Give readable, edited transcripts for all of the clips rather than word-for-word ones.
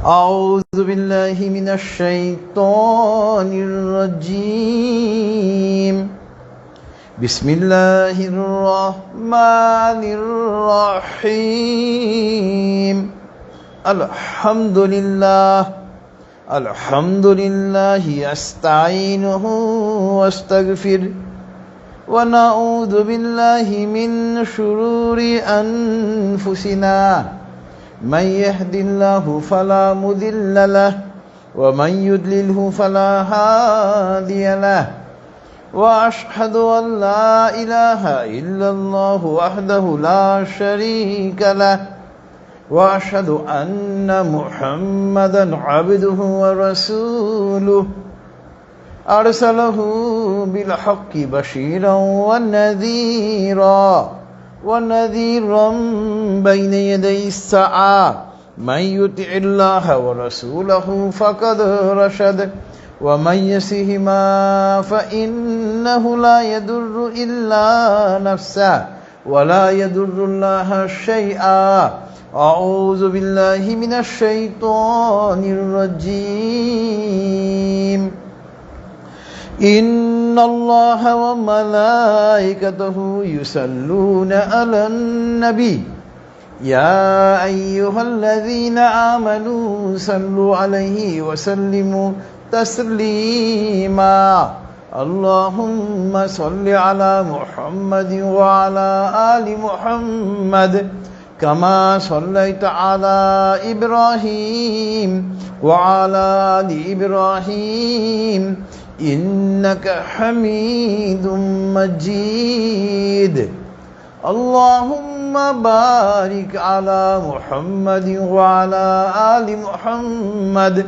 أعوذ بالله من الشيطان الرجيم بسم الله الرحمن الرحيم الحمد لله أستعينه واستغفره ونعوذ بالله من شرور أنفسنا من يهد الله فلا مضل له ومن يضلله فلا هادي له وأشهد أن لا إله إلا الله وحده لا شريك له وأشهد أن محمدا عبده ورسوله أرسله بالحق بشيرا ونذيرا بين يدي الساعة من يطع الله ورسوله فقد رشد ومن يعصهما فإنه لا يضر إلا نفسه ولا يضر الله شيئا أعوذ بالله من الشيطان الرجيم إن الله وملائكته يصلون على النبي يا أيها الذين آمنوا صلوا عليه وسلموا تسليما اللهم صل على محمد وعلى آل محمد كما صليت على إبراهيم وعلى آل إبراهيم إنك حميد مجيد اللهم بارك على محمد وعلى آل محمد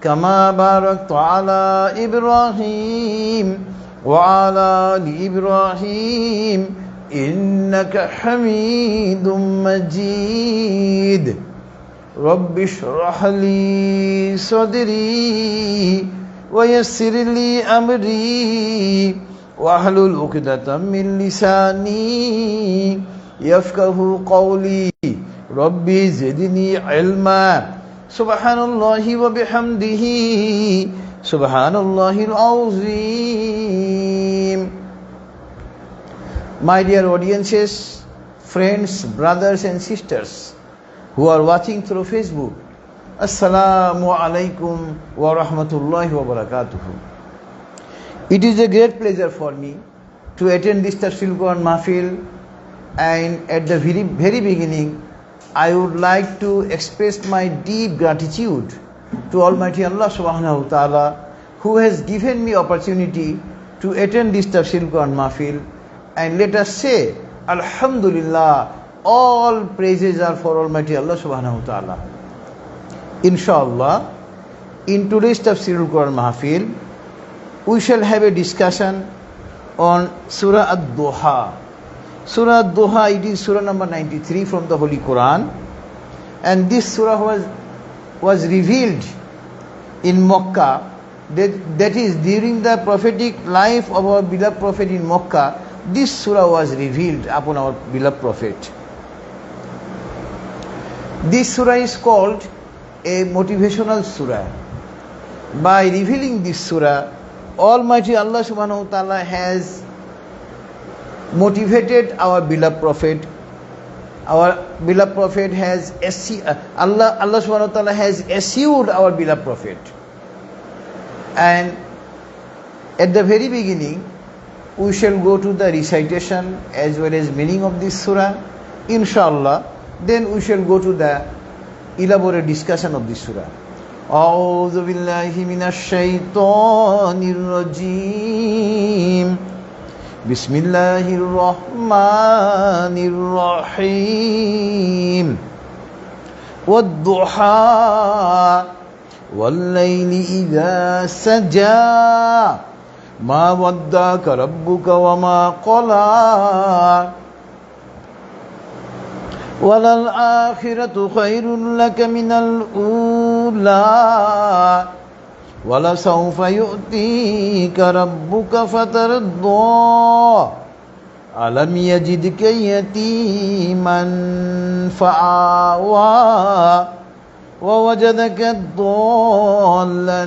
كما باركت على إبراهيم وعلى آل إبراهيم إنك حميد مجيد رب اشرح لي صدري ويسر لي أمري واحلل عقدة من لساني يفقه قولي ربي زدني علما سبحان الله وبحمده سبحان الله العظيم. My dear audiences, friends, brothers and sisters who are watching through Facebook, Assalamu alaikum wa rahmatullahi wa barakatuhu. It is a great pleasure for me to attend this Tafsirul Qur'an Mahfil, and at the very beginning I would like to express my deep gratitude to Almighty Allah subhanahu wa ta'ala who has given me opportunity to attend this Tafsirul Qur'an Mahfil, and let us say Alhamdulillah, all praises are for Almighty Allah subhanahu wa ta'ala. Inshallah, in today's Tafsirul Qur'an Mahfil, we shall have a discussion on Surah Doha. Surah Doha, it is Surah number 93 from the Holy Qur'an, and this Surah was revealed in Makkah, that is during the prophetic life of our beloved Prophet in Makkah. This Surah was revealed upon our beloved Prophet. This Surah is called a motivational surah. By revealing this surah, Almighty Allah subhanahu wa ta'ala has motivated our beloved Prophet. Our beloved Prophet has Allah subhanahu wa ta'ala has assured our beloved Prophet. And at the very beginning, we shall go to the recitation as well as meaning of this surah, inshallah. Then we shall go to the elaborate discussion of this surah. A'udhu billahi minash shaitanir rajim. Bismillahir rahmanir rahim. Wad-duha wal-layli idha saja ma waddaka rabbuka wa ma qala وَلَلْآخِرَةُ خَيْرٌ لَكَ مِنَ الْأُولَى وَلَسَوْفَ يُؤْتِيكَ رَبُّكَ فَتَرْضَىٰ أَلَمْ يَجِدْكَ يَتِيمًا فَآوَىٰ ووجدك ضالا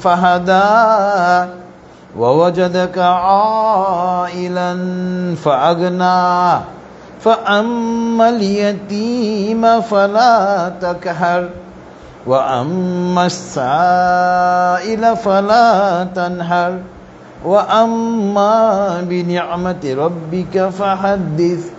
فهدى ووجدك عائلا فأغنى فأما اليتيم فلا تقهر وأما السائل فلا تنهر وأما بنعمة ربك فحدث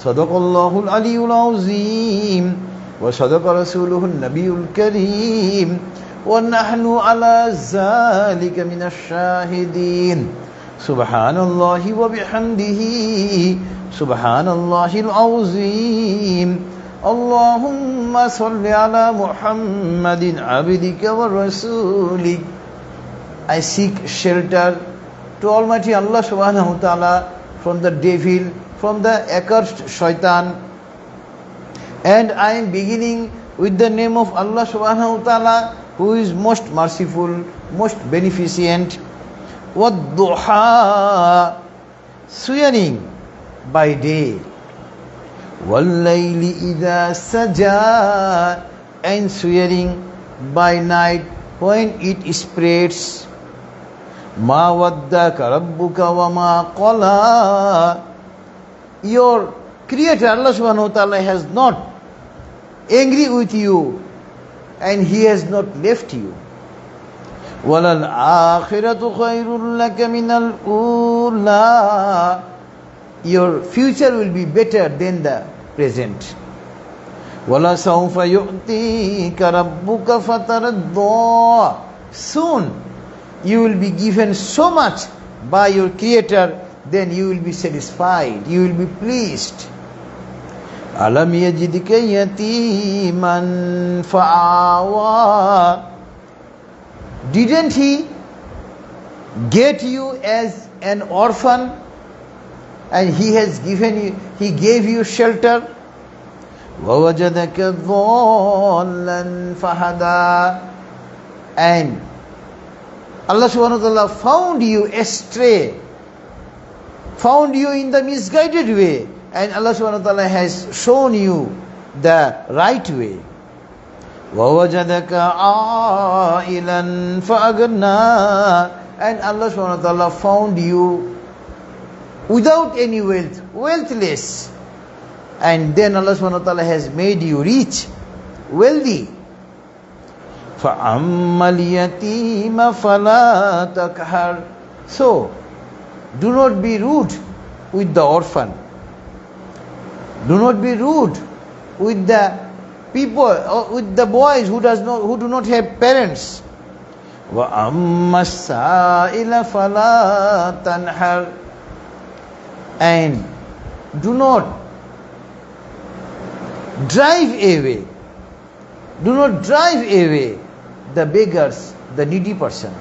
صدق الله العلي العظيم وصدق رسوله النبي الكريم ونحن على ذلك من الشاهدين سبحان الله وبحمده سبحان الله العظيم اللهم صل على محمد عبدك ورسولك. I seek shelter to Almighty Allah subhanahu wa ta'ala from the devil, from the accursed shaitan, and I am beginning with the name of Allah subhanahu wa ta'ala, who is most merciful, most beneficent. وَالضُّحَى, swearing by day. وَاللَّيْلِ إِذَا سَجَى, and swearing by night when it spreads. مَا وَدَّكَ رَبُّكَ وَمَا قَلَى, your Creator Allah subhanahu wa ta'ala has not angry with you and He has not left you. وَلَلْآخِرَةُ خَيْرٌ لَكَ مِنَ الْأُولَى, your future will be better than the present. وَلَسَوْفَ يُؤْتِيكَ رَبُّكَ فَتَرَضَّى, soon you will be given so much by your Creator, then you will be satisfied, you will be pleased. أَلَمْ يَجِدْكَ يَتِيمًا فَآوَى, didn't He get you as an orphan and He has given you, He gave you shelter? وَوَجَدَكَ ضَالًّا فَهَدَى, and Allah subhanahu wa ta'ala found you astray, found you in the misguided way, and Allah subhanahu wa ta'ala has shown you the right way. وَوَجَدَكَ عَائِلًا فَأَغْنَى, and Allah subhanahu wa ta'ala found you without any wealth, wealthless, and then Allah subhanahu wa ta'ala has made you rich, wealthy. فَأَمَّا الْيَتِيمَ فَلَا تَقْهَرْ, so do not be rude with the orphan, do not be rude with the people, or with the boys who do not have parents. وَأَمَّا السَّائِلَ فَلَا تَنْهَرْ, and do not drive away the beggars, the needy person.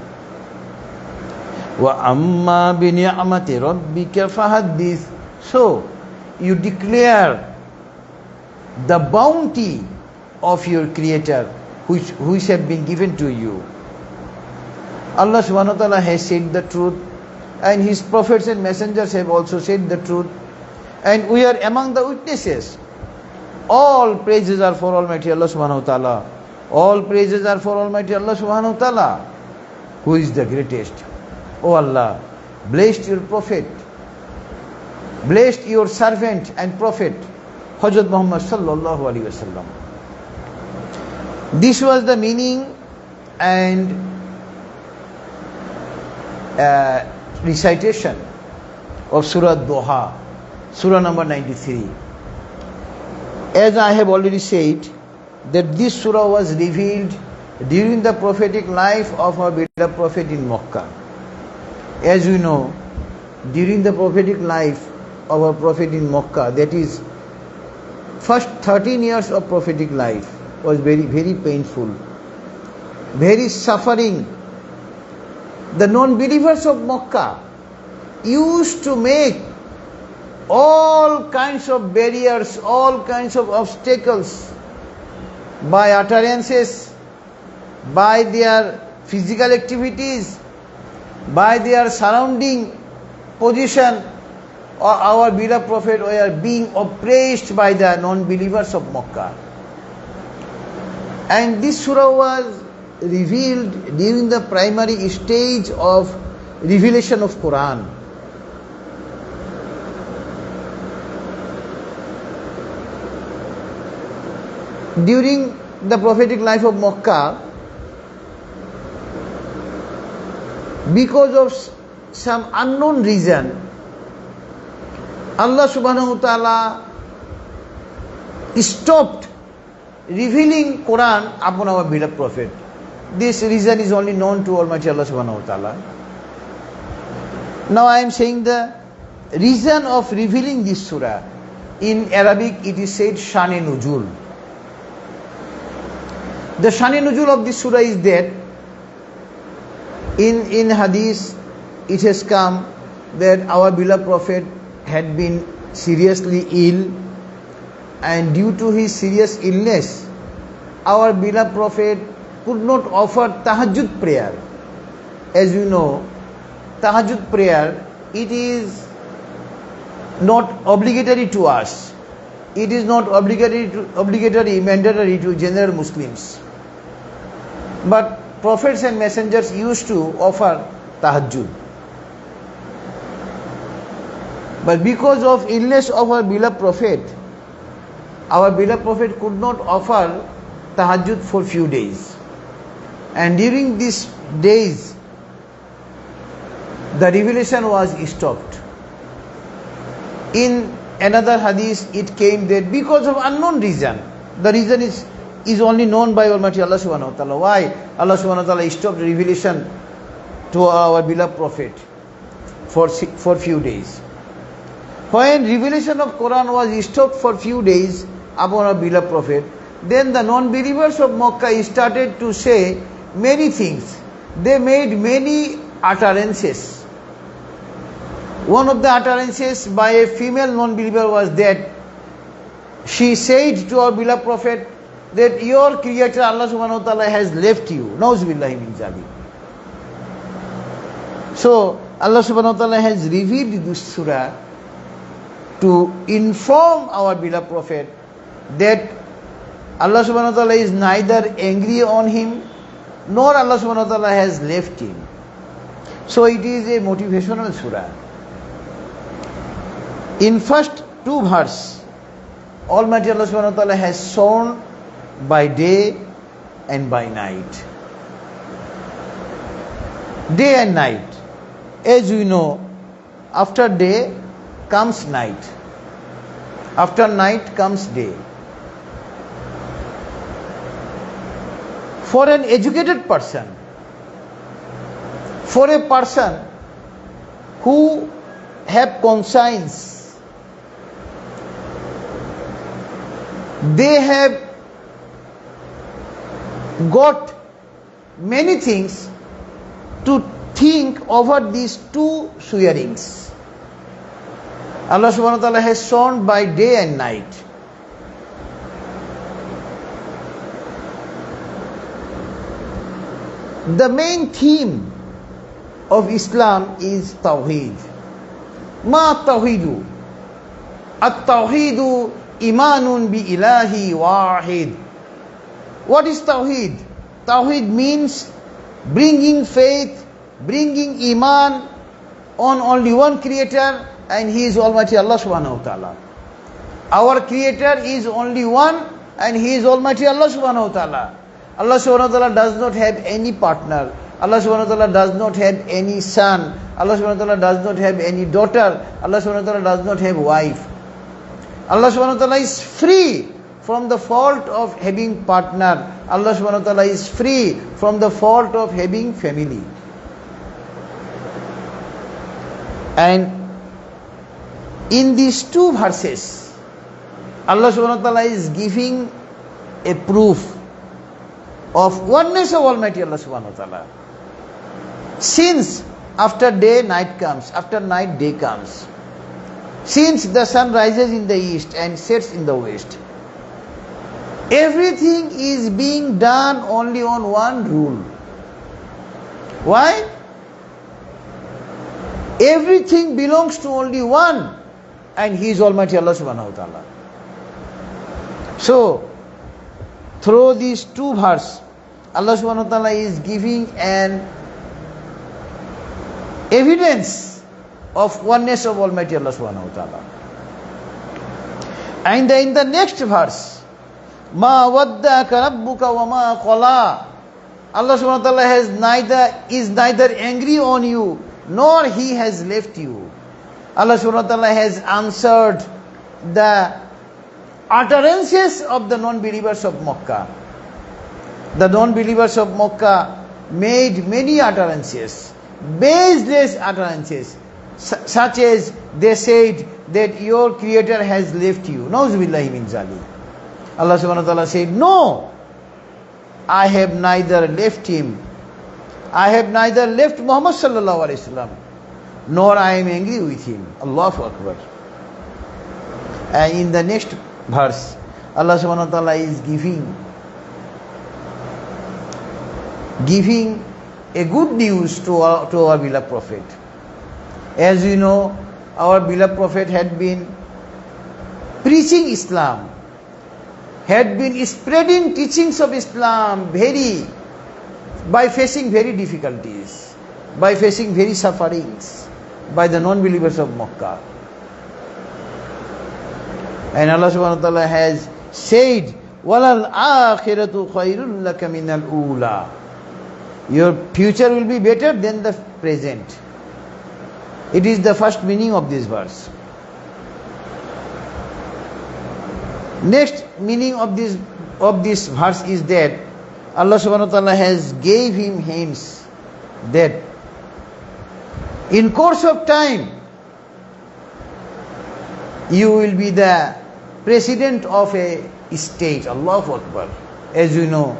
وَأَمَّا بِنِعْمَةِ رَبِّكَ فَحَدِّثْ, so you declare the bounty of your Creator which have been given to you. Allah subhanahu wa ta'ala has said the truth, and His prophets and messengers have also said the truth, and we are among the witnesses. All praises are for Almighty Allah subhanahu wa ta'ala. All praises are for Almighty Allah subhanahu wa ta'ala, who is the greatest. O Allah, blessed your Prophet, blessed your servant and Prophet, Hazrat Muhammad sallallahu alaihi wasallam. This was the meaning and recitation of Surah Doha, Surah number 93. As I have already said, that this surah was revealed during the prophetic life of our beloved Prophet in Makkah. As you know, during the prophetic life of our Prophet in Makkah, that is, first 13 years of prophetic life was very, very painful, very suffering. The non-believers of Makkah used to make all kinds of barriers, all kinds of obstacles by utterances, by their physical activities, by their surrounding position. Our beloved Prophet were being oppressed by the non-believers of Makkah. And this surah was revealed during the primary stage of revelation of Qur'an. During the prophetic life of Makkah, because of some unknown reason, Allah subhanahu wa ta'ala stopped revealing Quran upon our beloved Prophet. This reason is only known to Almighty Allah subhanahu wa ta'ala. Now I am saying the reason of revealing this surah. In Arabic it is said Shani Nuzul. The Shani Nuzul of this surah is that in hadith it has come that our beloved Prophet had been seriously ill, and due to his serious illness our beloved Prophet could not offer tahajjud prayer. As you know, tahajjud prayer, it is not obligatory to us. It is not obligatory, mandatory to general Muslims. But prophets and messengers used to offer tahajjud. But because of illness of our beloved Prophet could not offer tahajjud for few days. And during these days, the revelation was stopped. In another hadith, it came that because of unknown reason, the reason is only known by Almighty Allah subhanahu wa ta'ala. Why Allah subhanahu wa ta'ala stopped revelation to our beloved Prophet for few days. When revelation of Quran was stopped for few days upon our beloved Prophet, then the non-believers of Makkah started to say many things. They made many utterances. One of the utterances by a female non-believer was that she said to our beloved Prophet that your Creator Allah subhanahu wa ta'ala has left you. Nauzubillahi min zalik. So Allah subhanahu wa ta'ala has revealed this surah to inform our beloved Prophet that Allah subhanahu wa ta'ala is neither angry on him nor Allah subhanahu wa ta'ala has left him. So it is a motivational surah. In first two verses, Almighty Allah subhanahu wa ta'ala has shown by day and by night. Day and night. As we know, after day comes night. After night comes day. For an educated person, for a person who have conscience, they have got many things to think over these two swearings. Allah subhanahu wa ta'ala has shown by day and night. The main theme of Islam is Tawheed. Ma Tawheedu? At-Tawheedu imanun bi ilahi wahid. What is Tawheed? Tawheed means bringing faith, bringing iman on only one Creator, and He is Almighty Allah subhanahu wa ta'ala. Our Creator is only one, and He is Almighty Allah subhanahu wa ta'ala. Allah subhanahu wa ta'ala does not have any partner. Allah subhanahu wa ta'ala does not have any son. Allah subhanahu wa ta'ala does not have any daughter. Allah subhanahu wa ta'ala does not have wife. Allah subhanahu wa ta'ala is free from the fault of having partner. Allah subhanahu wa ta'ala is free from the fault of having family. And in these two verses, Allah subhanahu wa ta'ala is giving a proof of oneness of Almighty Allah subhanahu wa ta'ala. Since after day night comes, after night day comes, since the sun rises in the east and sets in the west, everything is being done only on one rule. Why? Everything belongs to only one, and He is Almighty Allah subhanahu wa ta'ala. So, through these two verses, Allah subhanahu wa ta'ala is giving an evidence of oneness of Almighty Allah subhanahu wa ta'ala. And in the next verse, Ma waddaka rabbuka wa ma qala, Allah subhanahu wa ta'ala is neither angry on you, nor He has left you. Allah subhanahu wa ta'ala has answered the utterances of the non-believers of Makkah. The non-believers of Makkah made many utterances, baseless utterances, such as they said that your Creator has left you. Nauzubillahi min zalik. Allah subhanahu wa ta'ala said, no, I have neither left him, I have neither left Muhammad sallallahu alayhi wasallam, nor I am angry with him. Allahu Akbar. And in the next verse, Allah subhanahu wa ta'ala is giving a good news to our beloved Prophet. As you know, our beloved Prophet had been preaching Islam, had been spreading teachings of Islam by facing very difficulties, by facing very sufferings by the non-believers of Makkah. And Allah subhanahu wa ta'ala has said, وَلَلْ آخِرَةُ خَيْرٌ لَكَ مِنَ الْأُولَى. Your future will be better than the present. It is the first meaning of this verse. Next meaning of this verse is that Allah subhanahu wa ta'ala has gave him hints that in course of time you will be the president of a state. Allahu Akbar. As you know,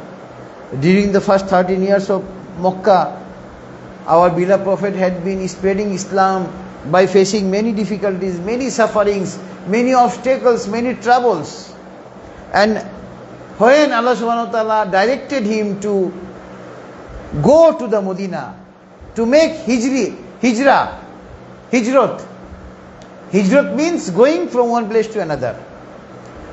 during the first 13 years of Makkah, our beloved Prophet had been spreading Islam by facing many difficulties, many sufferings, many obstacles, many troubles. And when Allah subhanahu wa ta'ala directed him to go to the Medina, to make hijrat. Hijrat means going from one place to another.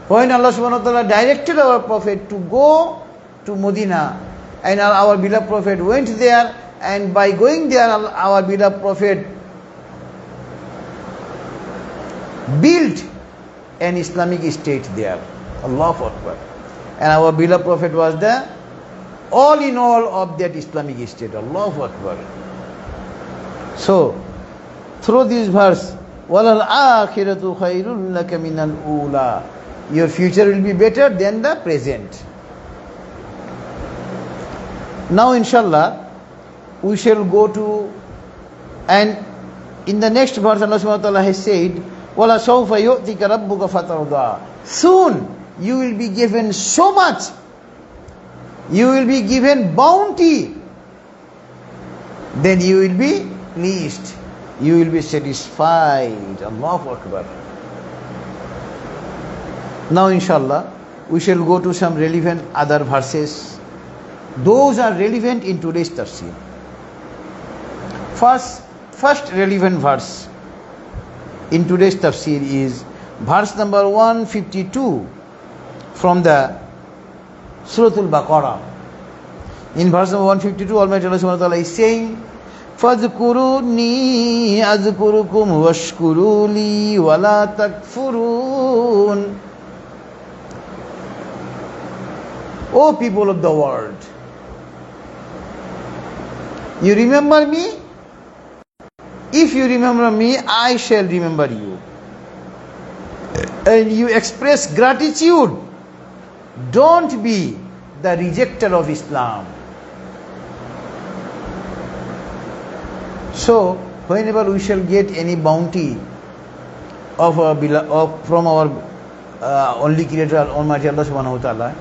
When Allah subhanahu wa ta'ala directed our Prophet to go to Medina, and our beloved Prophet went there, and by going there, our beloved Prophet built an Islamic state there. Allahu Akbar. And our beloved Prophet was the all in all of that Islamic state. Allahu Akbar. So, through this verse, وَلَلْ آخِرَةُ خَيْرٌ لَكَ مِنَ الْأُولَى. Your future will be better than the present. Now, inshallah, we shall go to, and in the next verse, Allah subhanahu wa ta'ala has said, وَلَا سَوْفَ يُؤْتِكَ رَبُّكَ فَتَرْضَى. Soon, you will be given so much. You will be given bounty. Then you will be pleased. You will be satisfied. Allahu Akbar. Now, inshallah, we shall go to some relevant other verses. Those are relevant in today's tafsir. First relevant verse in today's tafsir is verse number 152 from the Surah Al-Baqarah. In verse number 152, Almighty Allah subhanahu wa ta'ala is saying, فَاذْكُرُونِي أَذْكُرُكُمْ وَاشْكُرُوا لِي وَلَا تَكْفُرُونَ. O people of the world, you remember me? If you remember me, I shall remember you. And you express gratitude. Don't be the rejecter of Islam. So, whenever we shall get any bounty from our only Creator, Almighty Allah subhanahu wa ta'ala,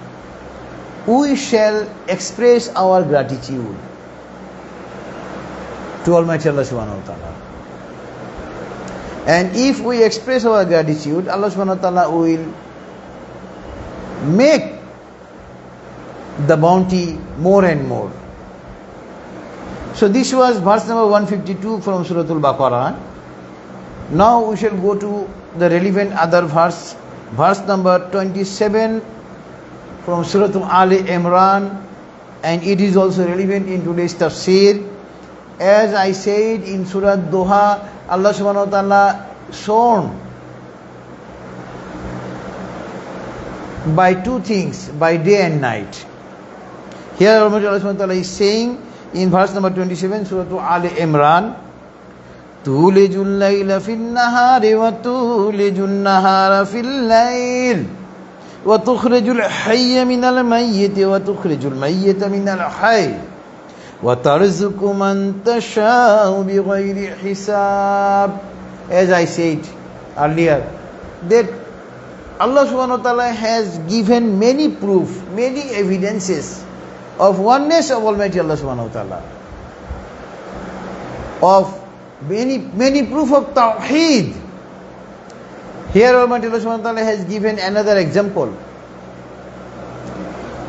we shall express our gratitude to Almighty Allah subhanahu wa ta'ala. And if we express our gratitude, Allah subhanahu wa ta'ala will make the bounty more and more. So this was verse number 152 from Surah Al-Baqarah. Now we shall go to the relevant other verse number 27 from Surah Ali Imran, and it is also relevant in today's tafsir. As I said in Surah Doha, Allah subhanahu wa ta'ala shown by two things, by day and night. Here Allah subhanahu wa ta'ala is saying in verse number 27, Surah Ali Imran, تُولِجُ اللَّيْلَ فِي النَّهَارِ وَتُولِجُ النَّهَارَ فِي اللَّيْلِ وَتُخْرِجُ الْحَيَّ مِنَ الْمَيِّتِ وَتُخْرِجُ الْمَيِّتَ مِنَ الْحَيِّ وَتَرْزُقُ مَنْ تَشَاءُ بِغَيْرِ حِسَابٍ. As I said earlier, that Allah subhanahu wa ta'ala has given many proof, many evidences of oneness of Almighty Allah subhanahu wa ta'ala, of many proof of Tawheed. Here Almighty Allah subhanahu wa ta'ala has given another example.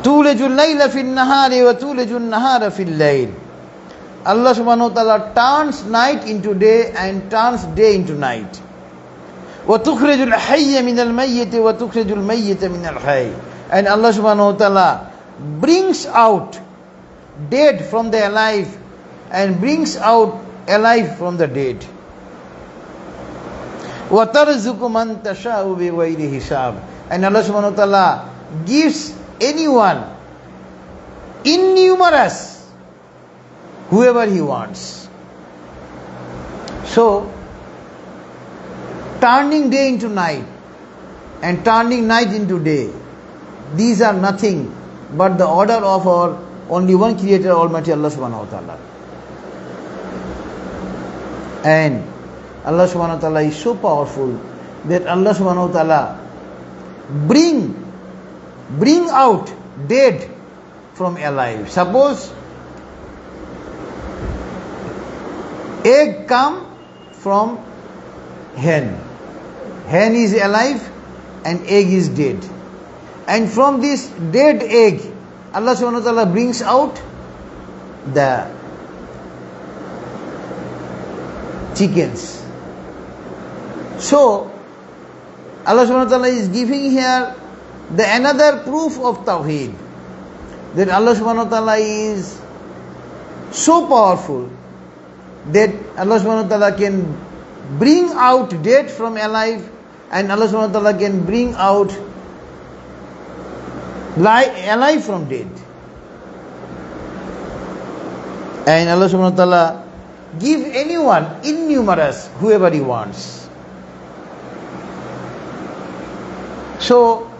تُولِجُ اللَّيْلَ فِي النَّهَارِ وَتُولِجُ النَّهَارَ فِي اللَّيْلِ. Allah subhanahu wa ta'ala turns night into day and turns day into night. وَتُخْرِجُ الْحَيَّ مِنَ الْمَيِّتِ وَتُخْرِجُ الْمَيِّتَ مِنَ الْحَيِّ. And Allah subhanahu wa ta'ala brings out dead from the alive and brings out alive from the dead. وَتَرْزُقُ مَنْ تَشَاءُ بِغَيْرِ حِسَابٍ. And Allah subhanahu wa ta'ala gives anyone innumerous, whoever He wants. So, turning day into night and turning night into day, these are nothing but the order of our only one Creator, Almighty Allah subhanahu wa ta'ala. And Allah subhanahu wa ta'ala is so powerful that Allah subhanahu wa ta'ala bring out dead from alive. Suppose egg come from hen. Hen is alive and egg is dead. And from this dead egg, Allah subhanahu wa ta'ala brings out the chickens. So, Allah subhanahu wa ta'ala is giving here the another proof of Tawheed, that Allah subhanahu wa ta'ala is so powerful that Allah subhanahu wa ta'ala can bring out dead from alive, and Allah subhanahu wa ta'ala can bring out alive from dead. And Allah subhanahu wa ta'ala give anyone innumerous, whoever He wants. So,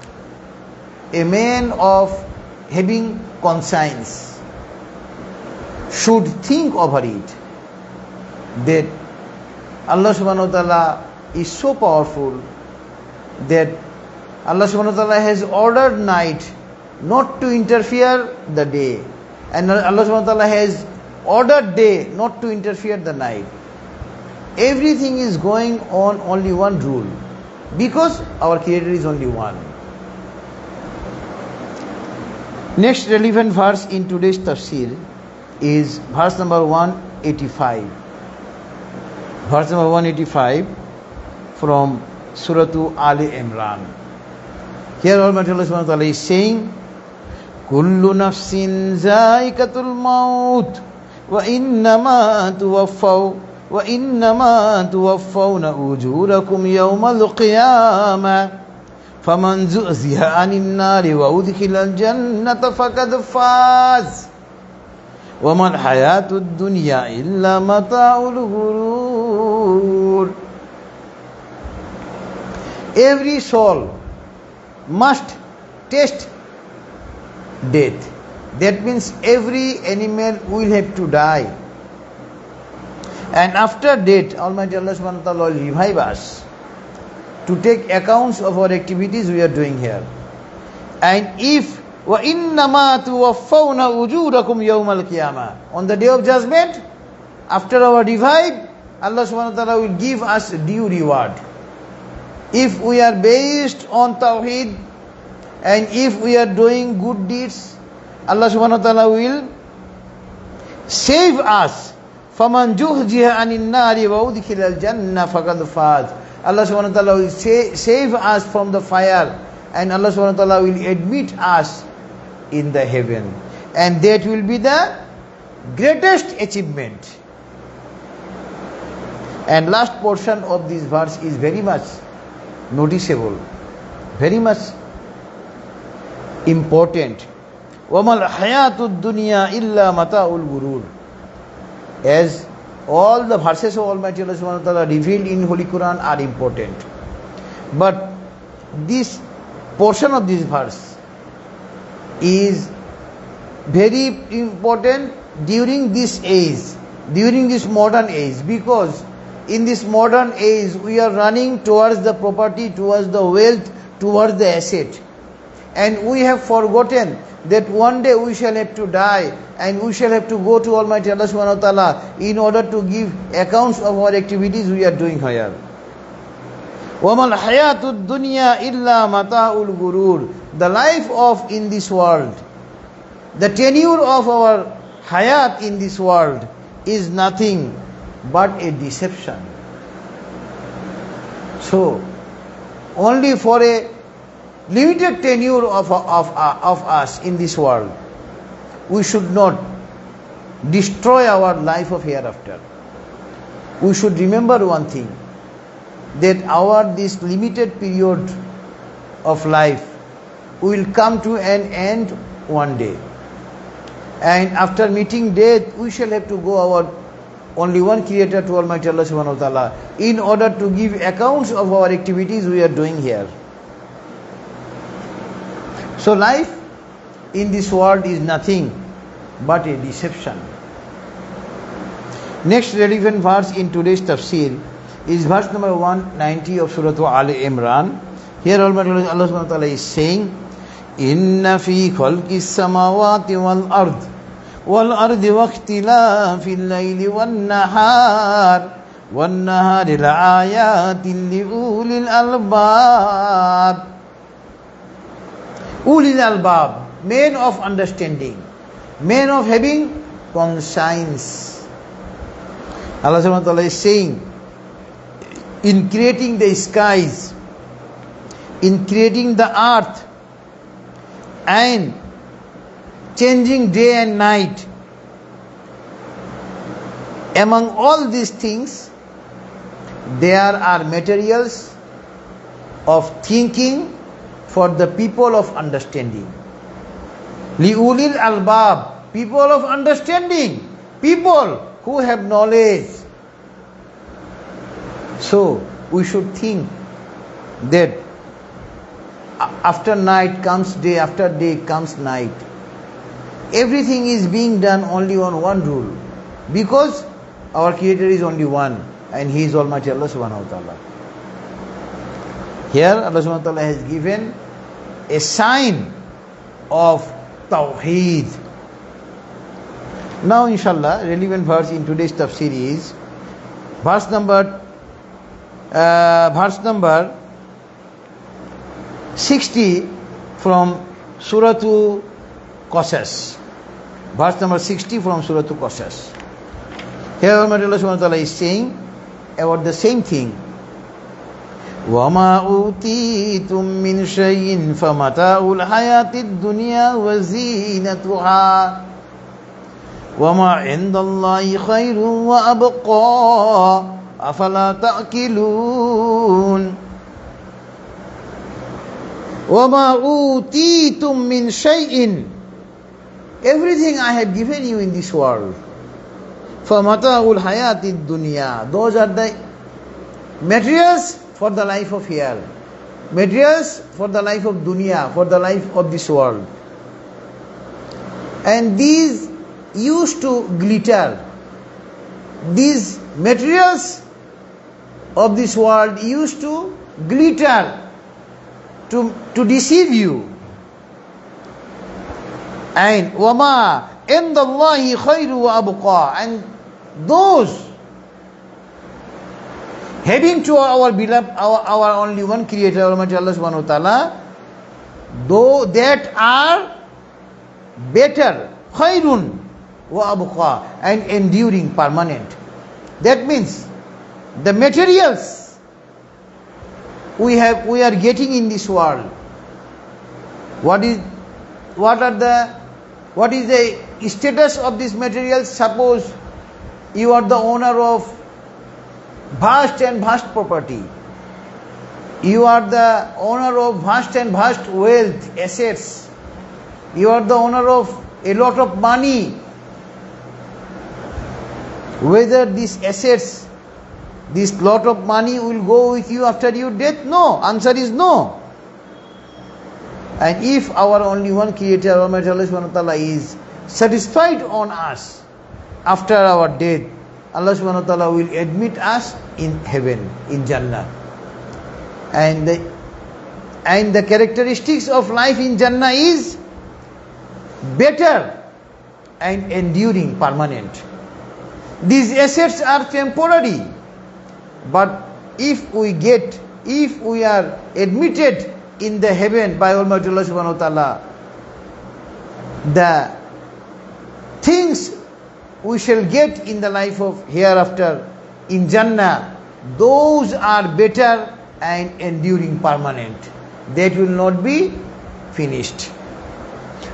a man of having conscience should think over it, that Allah subhanahu wa ta'ala is so powerful that Allah subhanahu wa ta'ala has ordered night not to interfere the day, and Allah subhanahu wa ta'ala has ordered day not to interfere the night. Everything is going on only one rule, because our Creator is only one. Next relevant verse in today's tafsir is verse number 185. Verse number 185 from Surah Ali Imran. Here Almighty Allah subhanahu wa ta'ala is saying, Kullu nafsin zaikatul maut wa innama tuwaffawna ujurakum yawmal qiyamah faman zu'ziha 'anil nari wa udkhilal jannata faqad faz wa mal hayatud dunya illa mata'ul ghurur. Every soul must taste death. That means every animal will have to die. And after death, Almighty Allah subhanahu wa ta'ala will revive us to take accounts of our activities we are doing here. And if وَإِنَّمَا تُوَفَّوْنَ أُجُورَكُمْ يَوْمَ الْقِيَامَةِ, on the day of judgment, after our revive, Allah subhanahu wa ta'ala will give us due reward. If we are based on Tawheed, and if we are doing good deeds, Allah subhanahu wa ta'ala will save us. فَمَنْ جُهْزِهَ عَنِ النَّارِ وَأُدْخِلَ الْجَنَّةَ فَقَدْ فَازَ. Allah subhanahu wa ta'ala will save us from the fire, and Allah subhanahu wa ta'ala will admit us in the heaven. And that will be the greatest achievement. And last portion of this verse is very much noticeable, very much important. وَمَا الْحَيَاةُ الدُّنْيَا إِلَّا مَتَاعُ الْغُرُورِ. As all the verses of Almighty Allah subhanahu wa ta'ala revealed in Holy Qur'an are important. But this portion of this verse is very important during this age, during this modern age, because in this modern age we are running towards the property, towards the wealth, towards the asset, and we have forgotten that one day we shall have to die and we shall have to go to Almighty Allah subhanahu wa ta'ala in order to give accounts of our activities we are doing here. وَمَا الْحَيَاةُ الدُّنْيَا إِلَّا مَتَاعُ الْغُرُورِ. The life of in this world, the tenure of our hayat in this world is nothing but a deception. So, only for a limited tenure of us in this world, we should not destroy our life of hereafter. We should remember one thing, that our this limited period of life will come to an end one day. And after meeting death, we shall have to go our only one Creator, to Almighty Allah subhanahu wa ta'ala, in order to give accounts of our activities we are doing here. So life in this world is nothing but a deception. Next relevant verse in today's tafsir is verse number 190 of Surah Al Imran. Here Almighty Allah subhanahu wa ta'ala is saying, Inna fi khalqis samawati wal ardi wa ikhtilafil layli wan nahari la ayatin li ulil albab. Ulil albab, men of understanding, men of having conscience. Allah subhanahu wa ta'ala is saying, in creating the skies, in creating the earth, and changing day and night, among all these things, there are materials of thinking for the people of understanding. Li'ulil albab, people of understanding, people who have knowledge. So we should think that after night comes day, after day comes night. Everything is being done only on one rule, because our Creator is only one, and He is Almighty Allah subhanahu wa ta'ala. Here Allah subhanahu wa ta'ala has given a sign of Tawheed. Now inshallah, relevant verse in today's tafsir is verse number 60 from Surah Qasas. Verse number 60 from Surah Qasas. Here Allah subhanahu wa ta'ala is saying about the same thing. وَمَا أُوتِيتُم مِّن شَيْءٍ فَمَتَاعُ الْحَيَاةِ الدُّنْيَا وَزِينَتُهَا وَمَا عِندَ اللَّهِ خَيْرٌ وَأَبْقَى أَفَلَا تَأْكِلُونَ. وَمَا أُوتِيتُم مِّن شَيْءٍ, everything I have given you in this world, فَمَتَاعُ الْحَيَاةِ الدُّنْيَا, those are the materials for the life of here, materials for the life of dunya, for the life of this world. And these used to glitter, these materials of this world used to glitter to deceive you. And وَمَا عِنْدَ اللَّهِ خَيْرٌ وَأَبْقَى, and those heading to our beloved, our only one Creator, Almighty Allah subhanahu wa ta'ala, though that are better, khairun wa abqa, and enduring, permanent. That means the materials we are getting in this world, What is the status of this material? Suppose you are the owner of vast and vast property. You are the owner of vast and vast wealth, assets. You are the owner of a lot of money. Whether these assets, this lot of money will go with you after your death? No. Answer is no. And if our only one Creator, Almighty Allah Subhanahu wa Ta'ala, is satisfied on us after our death, Allah Subhanahu wa Ta'ala will admit us in heaven, in Jannah. And the characteristics of life in Jannah is better and enduring, permanent. These assets are temporary, but if we are admitted in the heaven by Almighty Allah Subhanahu wa Ta'ala, the things we shall get in the life of hereafter in Jannah, those are better and enduring, permanent. That will not be finished.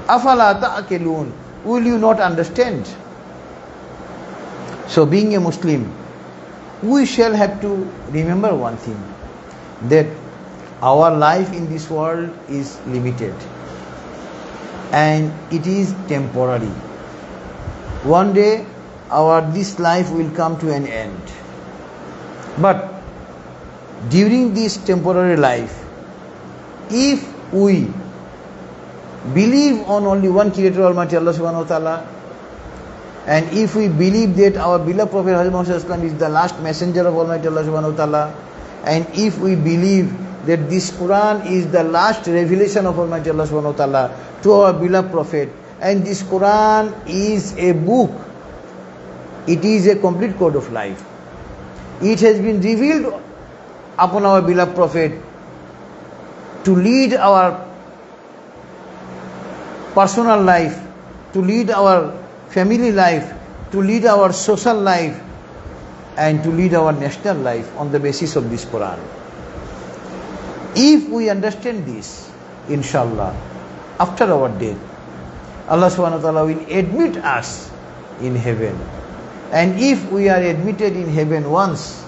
Afala ta'qilun. Will you not understand? So being a Muslim, we shall have to remember one thing, that our life in this world is limited and it is temporary. One day this life will come to an end. But during this temporary life, if we believe on only one Creator, Almighty Allah Subhanahu wa Ta'ala, and if we believe that our beloved Prophet Muhammad is the last messenger of Almighty Allah Subhanahu wa Ta'ala, and if we believe that this Qur'an is the last revelation of Almighty Allah Subhanahu wa Ta'ala to our beloved Prophet, and this Qur'an is a book, it is a complete code of life. It has been revealed upon our beloved Prophet to lead our personal life, to lead our family life, to lead our social life, and to lead our national life on the basis of this Qur'an. If we understand this, inshallah, after our death, Allah Subhanahu wa Ta'ala will admit us in heaven. And if we are admitted in heaven once,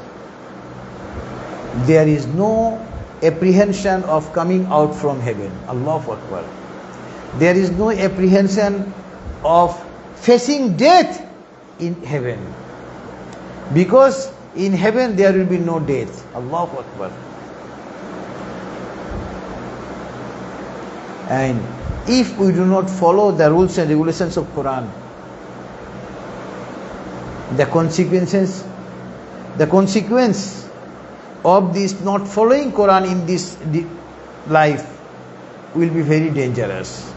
there is no apprehension of coming out from heaven. Allahu Akbar. There is no apprehension of facing death in heaven. Because in heaven there will be no death. Allahu Akbar. And if we do not follow the rules and regulations of Qur'an, the consequence of this not following Qur'an in this life will be very dangerous.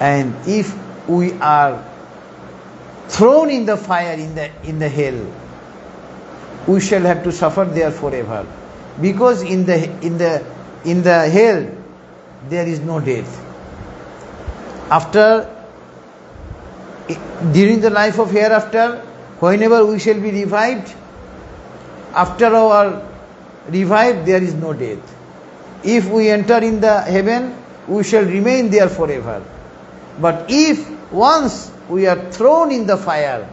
And if we are thrown in the fire, in the hell, we shall have to suffer there forever. Because in the hell there is no death. During the life of hereafter, whenever we shall be revived, after our revive there is no death. If we enter in the heaven, we shall remain there forever. But if once we are thrown in the fire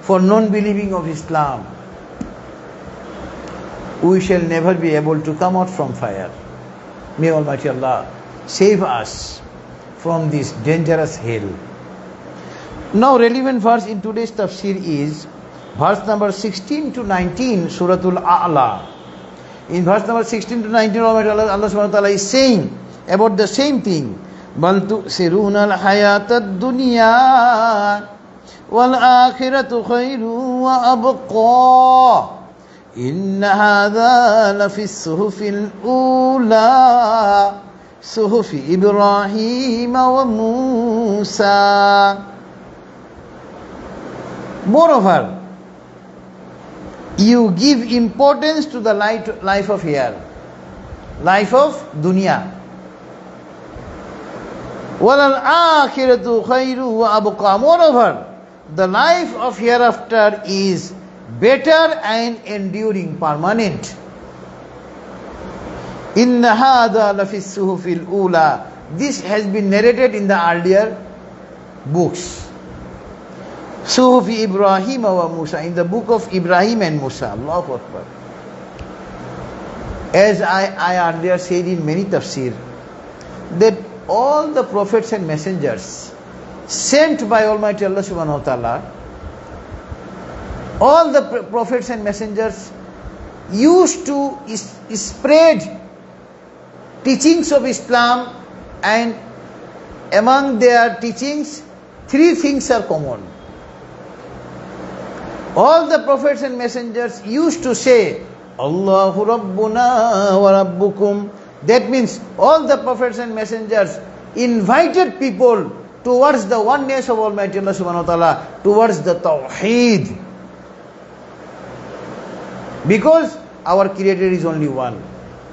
for non-believing of Islam, we shall never be able to come out from fire. May Almighty Allah save us from this dangerous hell. Now relevant verse in today's tafsir is verse number 16 to 19, Suratul A'la. In verse number 16 to 19, Allah subhanahu wa ta'ala is saying about the same thing. بَلْ تُؤْثِرُونَ الْحَيَاةَ الدُّنْيَا وَالْآخِرَةُ خَيْرٌ وَأَبْقَى إِنَّ هَذَا لَفِي الصُّحُفِ الْأُولَى صُحُفِ إِبْرَاهِيمَ وَمُوسَى. Moreover, you give importance to the life of here, life of dunya. وَالْآخِرَةُ خَيْرٌ وَأَبْقَى. Moreover, the life of hereafter is better and enduring, permanent. Inna hadha lafi suhufil ula. This has been narrated in the earlier books. Suhufi Ibrahim wa Musa, in the book of Ibrahim and Musa. Allahu Akbar. As I earlier said in many tafsir, that all the prophets and messengers sent by Almighty Allah subhanahu wa ta'ala, all the prophets and messengers used to spread teachings of Islam, and among their teachings, three things are common. All the prophets and messengers used to say, Allahu Rabbuna wa Rabbukum. That means all the prophets and messengers invited people towards the oneness of Almighty Allah subhanahu wa ta'ala, towards the Tawheed. Because our Creator is only one.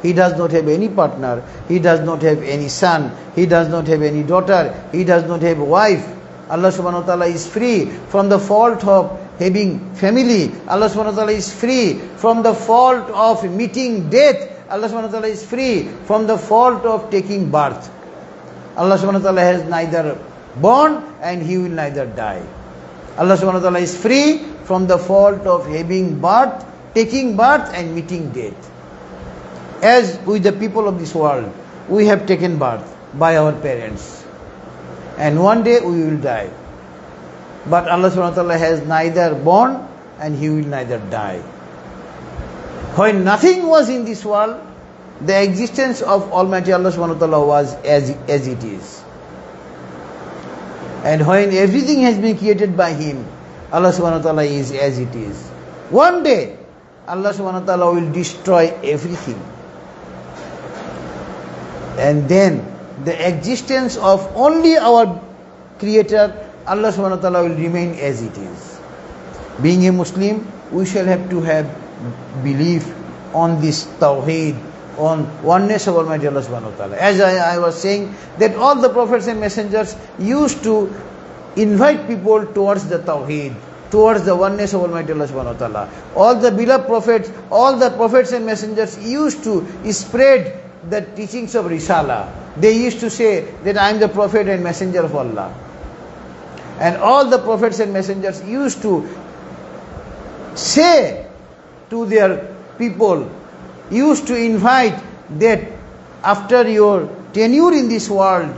He does not have any partner. He does not have any son. He does not have any daughter. He does not have a wife. Allah subhanahu wa ta'ala is free from the fault of having family. Allah subhanahu wa ta'ala is free from the fault of meeting death. Allah subhanahu wa ta'ala is free from the fault of taking birth. Allah subhanahu wa ta'ala has neither born and He will neither die. Allah subhanahu wa ta'ala is free from the fault of having birth, taking birth and meeting death. As with the people of this world, we have taken birth by our parents, and one day we will die. But Allah subhanahu wa ta'ala has neither born and He will neither die. When nothing was in this world, the existence of Almighty Allah subhanahu wa ta'ala was as it is. And when everything has been created by Him, Allah subhanahu wa ta'ala is as it is. One day, Allah subhanahu wa ta'ala will destroy everything. And then the existence of only our Creator, Allah subhanahu wa ta'ala, will remain as it is. Being a Muslim, we shall have to have belief on this Tawheed, on oneness of Almighty Allah subhanahu wa ta'ala. As I was saying, that all the prophets and messengers used to invite people towards the Tawheed, towards the oneness of Almighty Allah subhanahu wa ta'ala. All the beloved prophets, all the prophets and messengers used to spread the teachings of Risala. They used to say that I am the prophet and messenger of Allah. And all the prophets and messengers used to say to their people, used to invite that after your tenure in this world,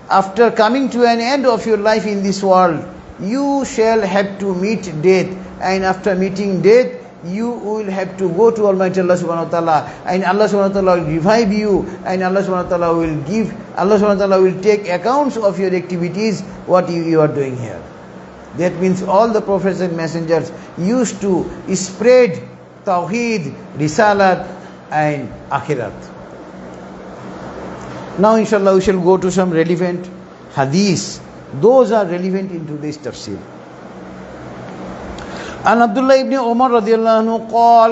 after coming to an end of your life in this world, you shall have to meet death, and after meeting death, you will have to go to Almighty Allah subhanahu wa ta'ala, and Allah subhanahu wa ta'ala will revive you, and Allah subhanahu wa ta'ala will give, Allah subhanahu wa ta'ala will take accounts of your activities, what you are doing here. That means all the prophets and messengers used to spread Tawheed, Risalat and Akhirat. Now inshallah we shall go to some relevant hadiths. Those are relevant in today's tafsir. عن عبد الله بن عمر رضي الله عنه قال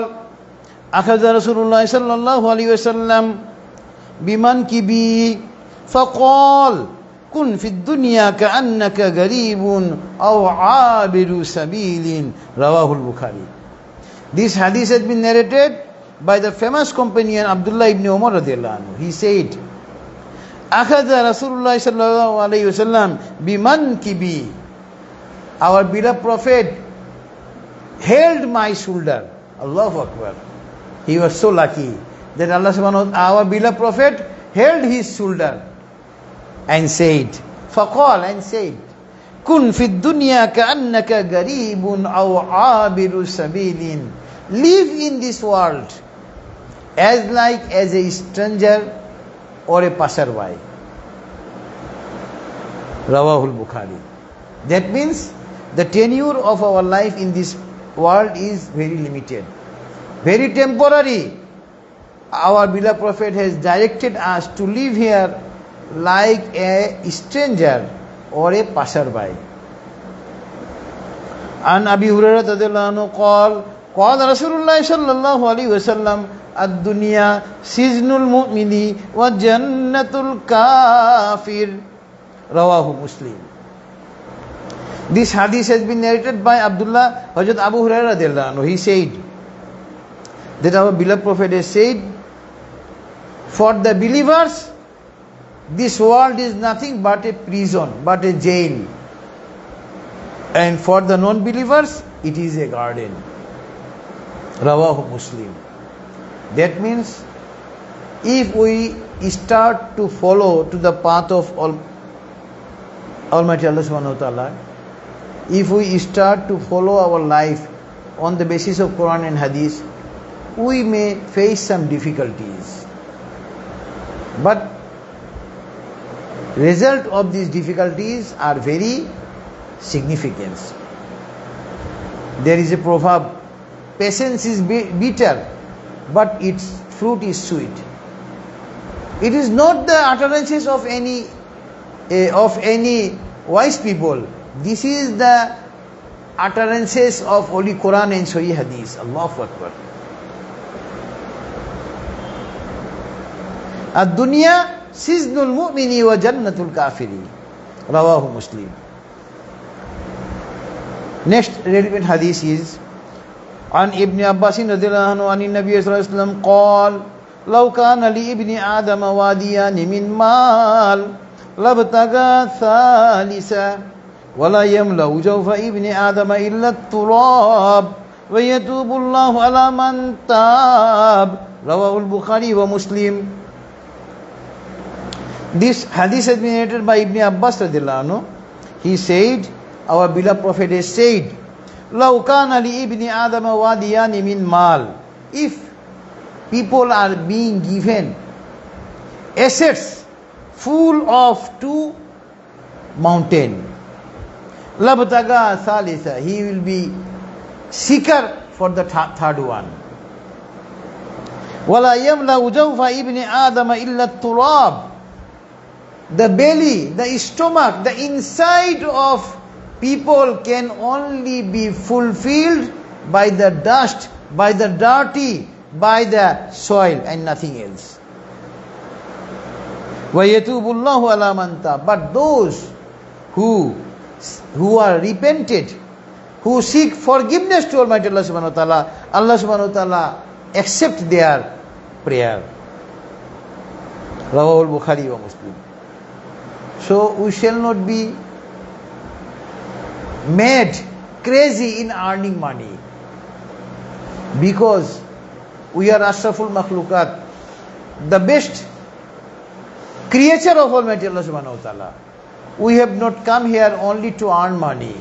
أخذ رسول الله صلى الله عليه وسلم بمنكبي فقال كن في الدنيا كأنك غريب أو عابر سبيل رواه البخاري. This hadith has been narrated by the famous companion Abdullah ibn Umar radiallahu anhu. He said, أخذ رسول الله صلى الله عليه وسلم بمنكبي. Our beloved Prophet held my shoulder. Allahu Akbar. He was so lucky that Allah subhanahu wa ta'ala, our beloved Prophet, held his shoulder and said, فقال, and said, كن في الدنيا كأنك غريب أو عابر سبيل. Live in this world as a stranger or a passerby. Rawahul Bukhari. That means the tenure of our life in this world is very limited, very temporary. Our beloved Prophet has directed us to live here like a stranger or a passerby. عن أبي هريرة رضي الله عنه قال قال رسول الله صلى الله عليه وسلم الدنيا سجن المؤمن وجنة الكافر رواه مسلم. This hadith has been narrated by Abdullah Hazrat Abu Hurairah radiallahu anhu. He said that our beloved Prophet has said, For the believers, this world is nothing but a prison, but a jail. And for the non-believers, it is a garden. Rawahu Muslim. That means, if we start to follow to the path of Almighty Allah subhanahu wa ta'ala, if we start to follow our life on the basis of Quran and Hadith, we may face some difficulties. But result of these difficulties are very significant. There is a proverb, patience is bitter, but its fruit is sweet. It is not the utterances of any wise people. This is the utterances of Holy Quran and Sahih Hadith. Allahu Akbar. Ad-dunya siznul mu'mini wa jannatul kafiri. Rawahu Muslim. Next relevant hadith is عن ابن عباس رضي الله عنه عن النبي صلى الله عليه وسلم قال لو كان لابن آدم واديان من مال لابتغى ثالثا ولا يملأ جوف ابن آدم إلا التراب ويتوب الله على من تاب رواه البخاري ومسلم. This hadith has been narrated by Ibn Abbas radiallahu anhu. He said, our beloved Prophet has said, لو كان لابن آدم واديان من مال. If people are being given assets full of two mountains, labtaga thalitha, he will be seeker for the third one. ولا يملأ جوف ابن آدم إلا التراب. The belly, the stomach, the inside of people can only be fulfilled by the dust, by the dirty, by the soil and nothing else. وَيَتُوبُ اللَّهُ عَلَى مَنْ تَابَ. But those who are repented, who seek forgiveness to Almighty Allah subhanahu wa ta'ala, Allah subhanahu wa ta'ala accept their prayer. Rawahul Bukhari wa Muslim. So we shall not be made crazy in earning money, because we are ashraful makhlukat, the best creature of Almighty Allah subhanahu wa ta'ala. We have not come here only to earn money.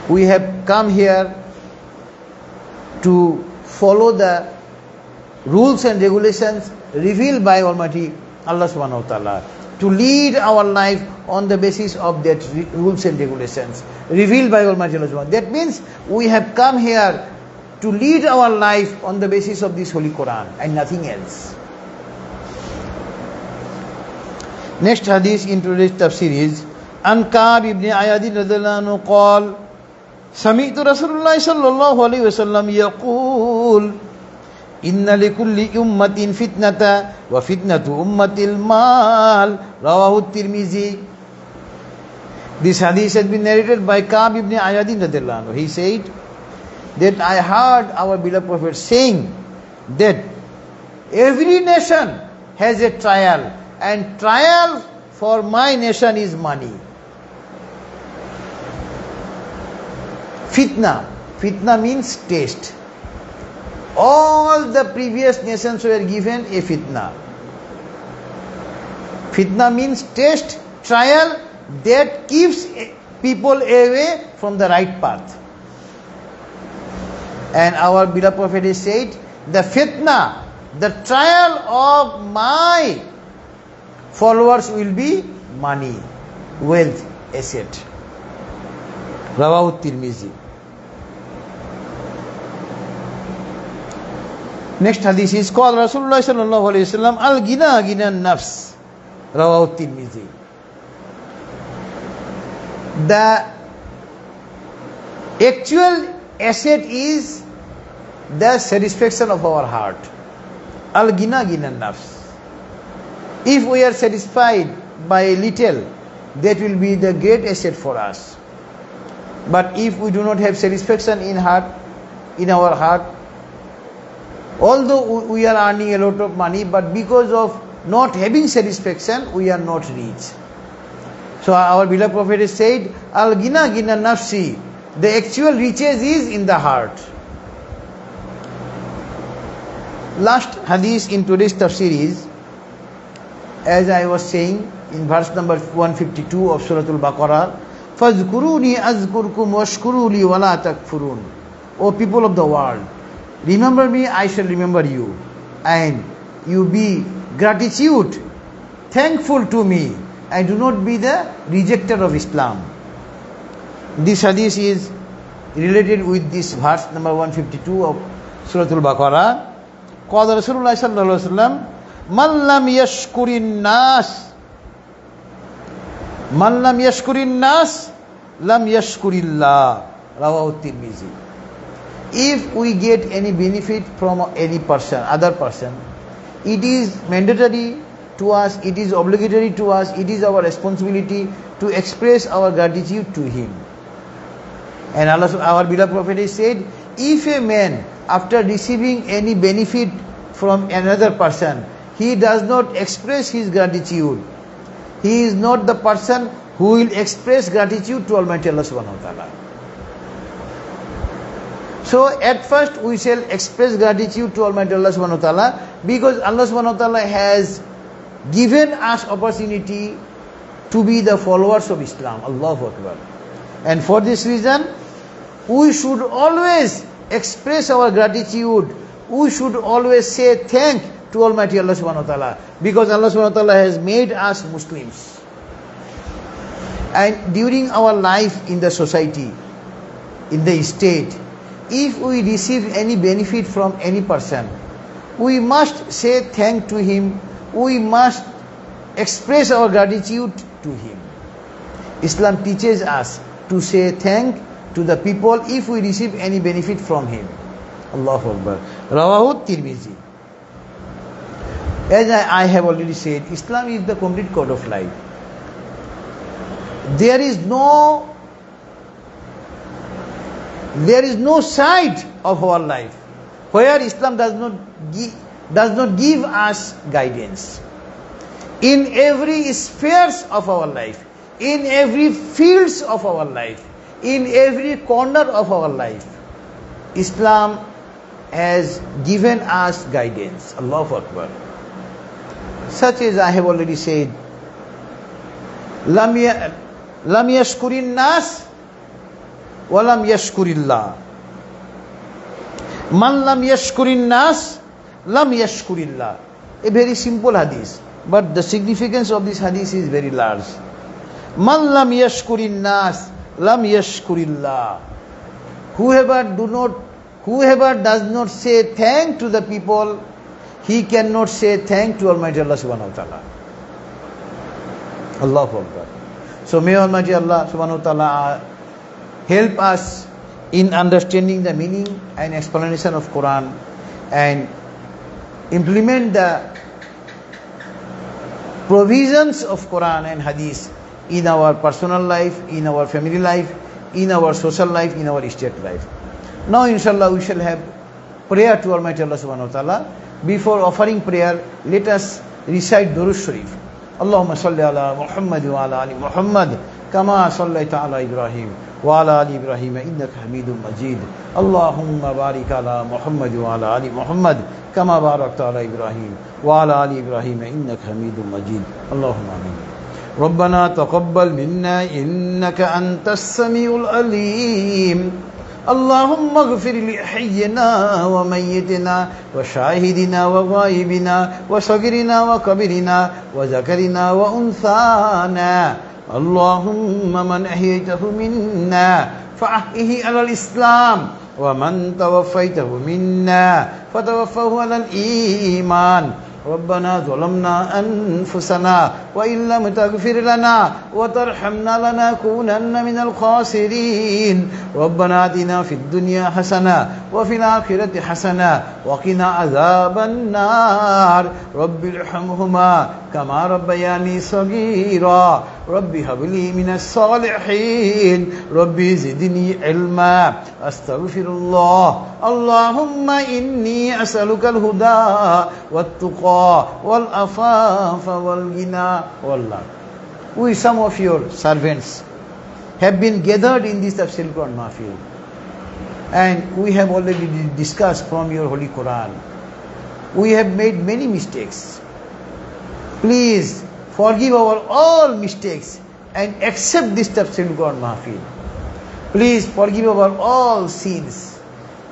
We have come here to follow the rules and regulations revealed by Almighty Allah subhanahu wa ta'ala, to lead our life on the basis of that rules and regulations revealed by Almighty Allah subhanahu wa ta'ala. That means we have come here to lead our life on the basis of this Holy Quran and nothing else. Next hadith in today's tafsir is An Ka'b ibn Ayat radhiyallahu anhu قال سمعت رسول الله صلى الله عليه وسلم يقول إن لكل أمة فتنة وفتنة أمة المال رواه الترمذي. This hadith has been narrated by Ka'b ibn Ayad radhiyallahu anhu. He said that I heard our beloved Prophet saying that every nation has a trial, and trial for my nation is money. Fitna means test. All the previous nations were given a fitna. Fitna means test, trial that keeps people away from the right path. And our beloved Prophet has said, the fitna, the trial of my followers will be money, wealth, asset. Rawahu Tirmizi. Next hadith is called Rasulullah sallallahu alayhi wa sallam al-gina gina nafs. Rawahu Tirmizi. The actual asset is the satisfaction of our heart. Al-gina gina nafs. If we are satisfied by a little, that will be the great asset for us. But if we do not have satisfaction in our heart, Although we are earning a lot of money, but because of not having satisfaction, we are not rich. So our beloved Prophet has said, Al-Gina Gina Nafsi, the actual riches is in the heart. Last hadith in today's tafsir is, as I was saying in verse number 152 of Surah Al-Baqarah, فَاذْكُرُونِي أَذْكُرْكُمْ وَاشْكُرُوا لِي وَلَا تَكْفُرُونَ. O people of the world, remember me, I shall remember you. And you be gratitude, thankful to me, and do not be the rejecter of Islam. This hadith is related with this verse number 152 of Surah Al-Baqarah. Qala Rasulullah sallallahu alaihi wasallam, Man lam yashkurin nas, Man lam yashkurin nas, lam yashkurillah. Rawahu Tirmizi. If we get any benefit from any person, other person, it is mandatory to us, it is obligatory to us, it is our responsibility to express our gratitude to him. And Allah, our beloved Prophet has said, if a man, after receiving any benefit from another person, he does not express his gratitude, he is not the person who will express gratitude to Almighty Allah subhanahu wa ta'ala. So at first we shall express gratitude to Almighty Allah subhanahu wa ta'ala, because Allah subhanahu wa ta'ala has given us opportunity to be the followers of Islam. Allahu Akbar. And for this reason, we should always express our gratitude. We should always say thank to Almighty Allah subhanahu wa ta'ala, because Allah subhanahu wa ta'ala has made us Muslims. And during our life in the society, in the state, if we receive any benefit from any person, we must say thank to him, we must express our gratitude to him. Islam teaches us to say thank to the people if we receive any benefit from him. Allahu Akbar. Rawahu Tirmizi. As I have already said, Islam is the complete code of life. There is no side of our life where Islam does not give us guidance. In every spheres of our life, in every fields of our life, in every corner of our life, Islam has given us guidance. Allahu Akbar. Such as I have already said, Lam yashkurin nas wa lam yashkurillah. Man lam yashkurin nas, lam yashkurillah. A very simple hadith, but the significance of this hadith is very large. Man lam yashkurin nas, lam yashkurillah. Whoever does not say thank to the people, he cannot say thank to Almighty Allah subhanahu wa ta'ala. Allahu Akbar. So may Almighty Allah subhanahu wa ta'ala help us in understanding the meaning and explanation of Qur'an, and implement the provisions of Qur'an and Hadith in our personal life, in our family life, in our social life, in our state life. Now inshallah we shall have prayer to Almighty Allah subhanahu wa ta'ala. Before offering prayer, let us recite Durud Sharif. Allahumma salli ala Muhammad wa ala ali Muhammad kama sallaita ala Ibrahim wa ala ali Ibrahim innaka Hamidum Majid. Allahumma barik ala Muhammad wa ala ali Muhammad kama barakta ala Ibrahim wa ala ali Ibrahim innaka Hamidum Majid. Allahumma amin. ربنا تقبل منا إنك أنت السميع العليم. اللهم اغفر لحينا وميتنا وشاهدنا وغائبنا وصغيرنا وكبيرنا وذكرنا وأنثانا. اللهم من أحييته منا فأحيه على الإسلام، ومن توفيته منا فتوفه على الإيمان. ربنا ظلمنا أنفسنا وإن لم تغفر لنا وترحمنا لنكونن من الخاسرين. ربنا آتنا في الدنيا حسنة وفي الآخرة حسنة وقنا عذاب النار. رب ارحمهما كما ربياني صغيرا رب هب لي من الصالحين رب زدني علما أستغفر الله اللهم إني أسألك الهدى والتقى والعفاف والغنى والله. We, some of your servants, have been gathered in this Tafsirul Quran Mahfil, and we have already discussed from your Holy Quran. We have made many mistakes. Please forgive our all mistakes and accept this Tafsirul Quran Mahfil. Please forgive our all sins.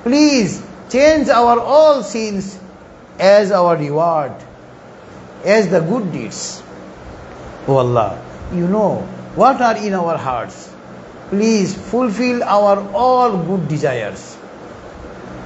Please change our all sins as our reward, as the good deeds. Oh Allah, you know what are in our hearts. Please fulfill our all good desires.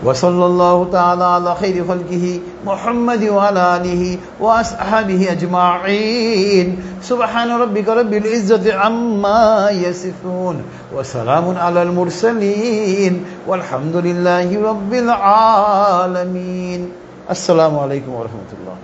وصلى الله تعالى على خير خلقه محمد وعلى آله وأصحابه أجمعين سبحان ربك رب العزة عما يصفون وسلام على المرسلين والحمد لله رب العالمين. السلام عليكم ورحمة الله.